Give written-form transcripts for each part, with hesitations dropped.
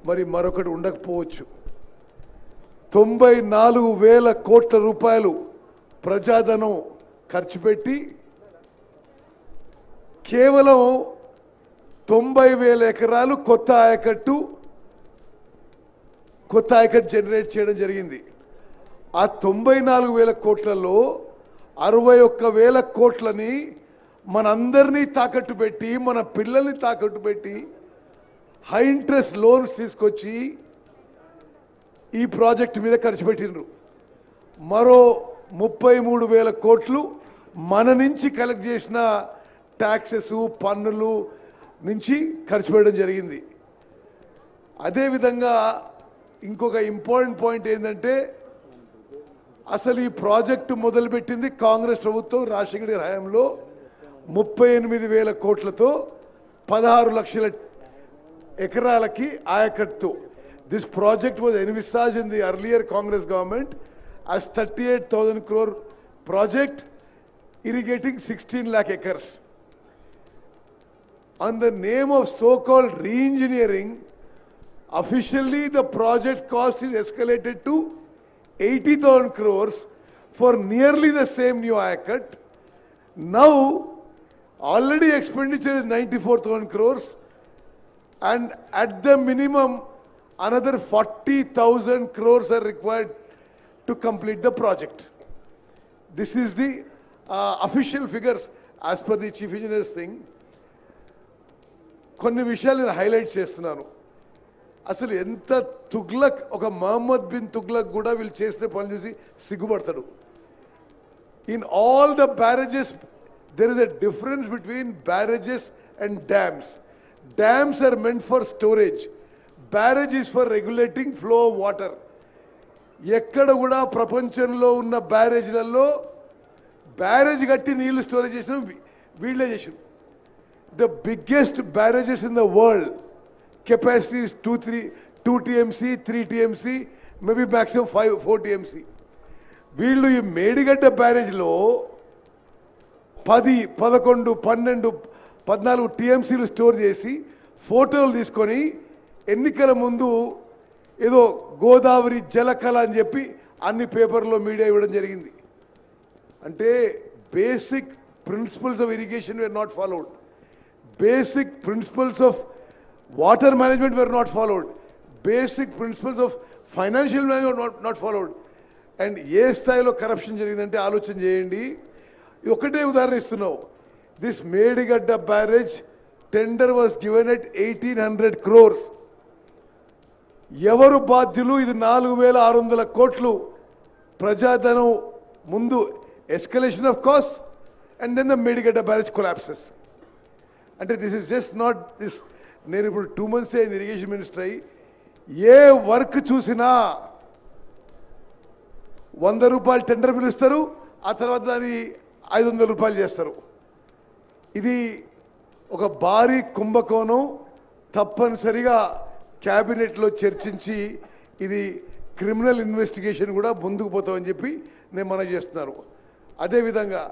మరి మరొకటి ఉండకపోవచ్చు. 94,000 కోట్ల రూపాయలు ప్రజాధనం ఖర్చు పెట్టి కేవలం 90,000 ఎకరాలు కొత్త ఆయకట్టు జనరేట్ చేయడం జరిగింది. ఆ 94,000 కోట్లలో 61,000 కోట్లని మనందరినీ తాకట్టు పెట్టి, మన పిల్లల్ని తాకట్టు పెట్టి, హై ఇంట్రెస్ట్ లోన్స్ తీసుకొచ్చి ఈ ప్రాజెక్టు మీద ఖర్చు పెట్టినరు. మరో 33,000 కోట్లు మన నుంచి కలెక్ట్ చేసిన ట్యాక్సెస్, పన్నులు నుంచి ఖర్చు పెట్టడం జరిగింది. అదేవిధంగా ఇంకొక ఇంపార్టెంట్ పాయింట్ ఏంటంటే, అసలు ఈ ప్రాజెక్టు మొదలుపెట్టింది కాంగ్రెస్ ప్రభుత్వం రాజశేఖర గారి హయాంలో 38,000 కోట్లతో 16 లక్షల ఎకరాలకి ఆయకట్టు. This project was envisaged in the earlier Congress government as 38,000 crore project irrigating 16 lakh acres. On the name of so-called re-engineering, officially the project cost is escalated to 80,000 crores for nearly the same new ayacut. Now, already expenditure is 94,000 crores, and at the minimum, another 40,000 crores are required to complete the project. This is the official figures as per the chief engineer's thing. కొన్ని విషయాలు నేను highlight చేస్తున్నాను. అసలు ఎంత తుగ్లక్, ఒక Mohammed bin Tughlaq కూడా వీళ్ళు చేసిన పనులు చూసి సిగ్గుపడతాడు. In all the barrages there is a difference between barrages and dams. Dams are meant for storage. Barrage is for regulating flow of water. ఎక్కడ కూడా ప్రపంచంలో ఉన్న బ్యారేజ్లలో బ్యారేజ్ కట్టి నీళ్లు స్టోరేజ్ చేసిన వీళ్ళే చేసారు. The biggest barrages in the world, capacity is 2 TMC, 3 TMC, maybe maximum 4 TMC. వీళ్ళు ఈ మేడిగడ్డ బ్యారేజ్లో 10, 11, 12, 14 టీఎంసీలు స్టోర్ చేసి ఫోటోలు తీసుకొని ఎన్నికల ముందు ఏదో గోదావరి జలకళ అని చెప్పి అన్ని పేపర్లో మీడియా ఇవ్వడం జరిగింది. అంటే basic principles of irrigation were not followed, basic principles of water management were not followed, basic principles of financial management not followed. And ఏ స్థాయిలో కరప్షన్ జరిగిందంటే ఆలోచన చేయండి. ఒకటే ఉదాహరణ ఇస్తున్నావు. This Medigadda barrage tender was given at 1,800 crores. ఎవరు బాధ్యులు? ఇది 4,600 కోట్లు ప్రజాధనం ముందు escalation of cost, and then the Medigadda barrage collapses. అంటే this is just not this. నేను ఇప్పుడు 2 months అయింది ఇరిగేషన్ మినిస్టర్ అయ్యి. ఏ వర్క్ చూసినా 100 రూపాయలు టెండర్ పిలుస్తారు, ఆ తర్వాత దాన్ని 500 రూపాయలు చేస్తారు. ఇది ఒక భారీ కుంభకోణం. తప్పనిసరిగా క్యాబినెట్లో చర్చించి ఇది క్రిమినల్ ఇన్వెస్టిగేషన్ కూడా ముందుకు పోతామని చెప్పి నేను మనవి చేస్తున్నాను. అదేవిధంగా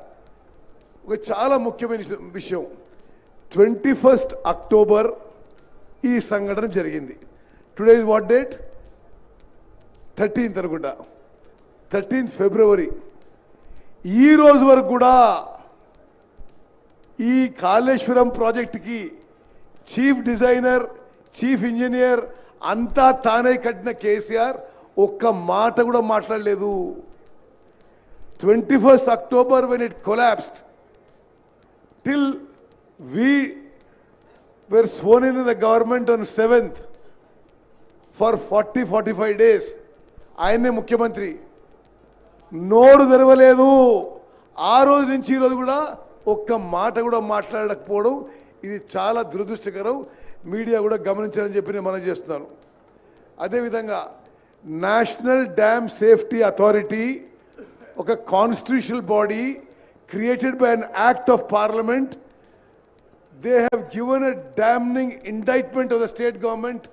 ఒక చాలా ముఖ్యమైన విషయం, 21st October ఈ సంఘటన జరిగింది. Today is what date? 13th అనుకుంటా, 13th February. ఈ రోజు వరకు కూడా ఈ కాళేశ్వరం ప్రాజెక్టుకి చీఫ్ డిజైనర్, చీఫ్ ఇంజనీర్ అంతా తానే కట్టిన కేసీఆర్ ఒక్క మాట కూడా మాట్లాడలేదు. 21st October when it collapsed, till we were sworn in the government on 7th for 40-45 days, ఆయనే ముఖ్యమంత్రి, నోరు తెరవలేదు. ఆ రోజు నుంచి ఈ రోజు కూడా ఒక్క మాట కూడా మాట్లాడకపోవడం ఇది చాలా దురదృష్టకరం. మీడియా కూడా గమనించాలని చెప్పి నేను మనం చేస్తున్నాను. అదేవిధంగా నేషనల్ డ్యామ్ సేఫ్టీ అథారిటీ ఒక constitutional body created by an act of parliament. They have given a damning indictment of the state government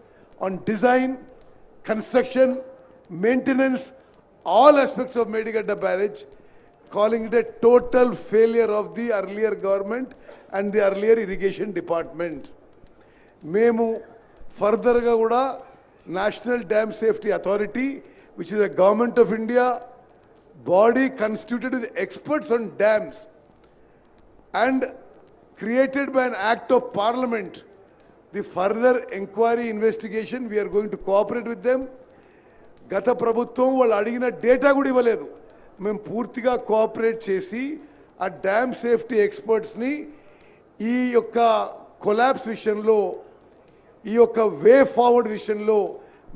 on design, construction, maintenance, all aspects of Medigada barrage, calling it a total failure of the earlier government and the earlier irrigation department. మేము ఫర్దర్గా కూడా National Dam Safety Authority, which is a Government of India body constituted with experts on dams and created by an act of parliament. The further inquiry investigation, we are going to cooperate with them. గత ప్రభుత్వం వాళ్ళు అడిగిన data కూడా ఇవ్వలేదు. మేము పూర్తిగా cooperate చేసి ఆ డ్యామ్ సేఫ్టీ ఎక్స్పర్ట్స్ని ఈ యొక్క కొలాప్స్ విషయంలో, ఈ యొక్క వే ఫార్వర్డ్ విషయంలో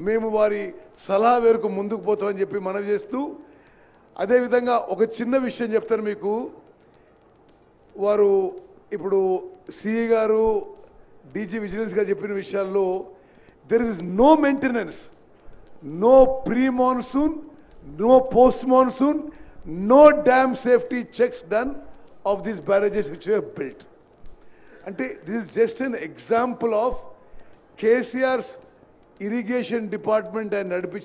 మేము వారి సలహా మేరకు ముందుకు పోతామని చెప్పి మనవి చేస్తూ, అదేవిధంగా ఒక చిన్న విషయం చెప్తాను మీకు. వారు ఇప్పుడు సిఈ గారు, డీజీ విజిలెన్స్ గారు చెప్పిన విషయాల్లో there is no maintenance, no pre-monsoon, no post-monsoon, no dam safety checks done of these barrages which we have built. Ante this is just an example of KCR's irrigation department and nadipichina